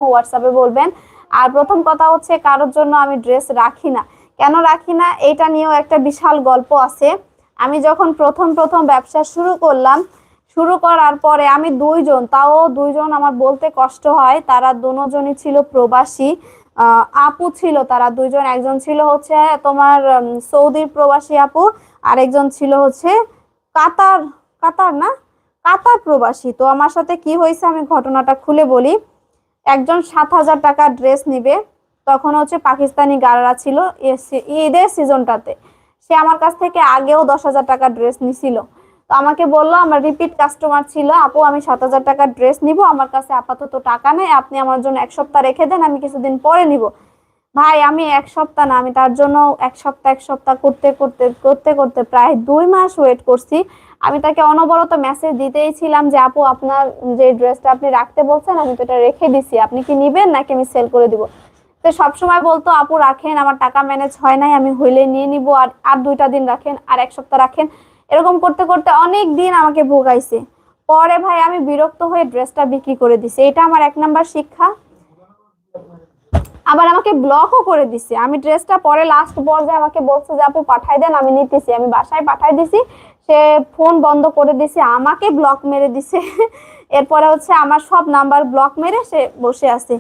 হোয়াটসঅ্যাপে বলবেন। আর প্রথম কথা হচ্ছে কারোর জন্য আমি ড্রেস রাখি না। কেন রাখি না এটা নিয়েও একটা বিশাল গল্প আছে। আমি যখন প্রথম প্রথম ব্যবসা শুরু করলাম, শুরু করার পরে আমি দুইজন, তাও দুইজন আমার বলতে কষ্ট হয়, তারা দুজনই ছিল প্রবাসী আপু ছিল। তারা দুইজন, একজন ছিল হচ্ছে তোমার সৌদির প্রবাসী আপু, আর একজন ছিল হচ্ছে কাতার, কাতার না, কাতার প্রবাসী। তো আমার সাথে কি হয়েছে আমি ঘটনাটা খুলে বলি। একজন 7,000 টাকা ড্রেস নিবে, তখন হচ্ছে পাকিস্তানি গাড়রা ছিল ঈদের সিজনটাতে। সে আমার কাছ থেকে আগেও 10,000 টাকা ড্রেস নিছিল। তো আমাকে বললো, আমার রিপিট কাস্টমার ছিল, আপু আমি 7,000 টাকার ড্রেস নিব, আমার কাছে আপাতত টাকা নেই, আপনি আমার জন্য 1 সপ্তাহ রেখে দেন, আমি কিছুদিন পরে নিব। ভাই আমি 1 সপ্তাহ না, আমি তার জন্য 1 সপ্তাহ করতে করতে করতে করতে প্রায় 2 মাস ওয়েট করছি। আমি তাকে অনবরত মেসেজ দিতেই ছিলাম যে আপু আপনার যে ড্রেসটা আপনি রাখতে বলছেন আমি তো এটা রেখে দিছি, আপনি কি নিবেন নাকি আমি সেল করে দিব। তো সবসময় বলতো আপু রাখেন, আমার টাকা ম্যানেজ হয় নাই, আমি হইলে নিয়ে নিব, আর আর 2টা দিন রাখেন, আর 1 সপ্তাহ রাখেন। এরকম করতে করতে অনেক দিন আমাকে ভোগাইছে। পরে ভাই আমি বিরক্ত হয়ে ড্রেসটা বিক্রি করে দিছি। এটা আমার 1 নাম্বার শিক্ষা। আবার আমাকে ব্লকও করে দিছে। আমি ড্রেসটা পরে লাস্ট পর্যায়ে আমাকে বলছে যে আপু পাঠাই দেন, আমি নিতেছি। আমি বাসায় পাঠাই দিছি, সে ফোন বন্ধ করে দিছে, আমাকে ব্লক মেরে দিছে। এরপরে হচ্ছে আমার সব নাম্বার ব্লক মেরে সে বসে আছে।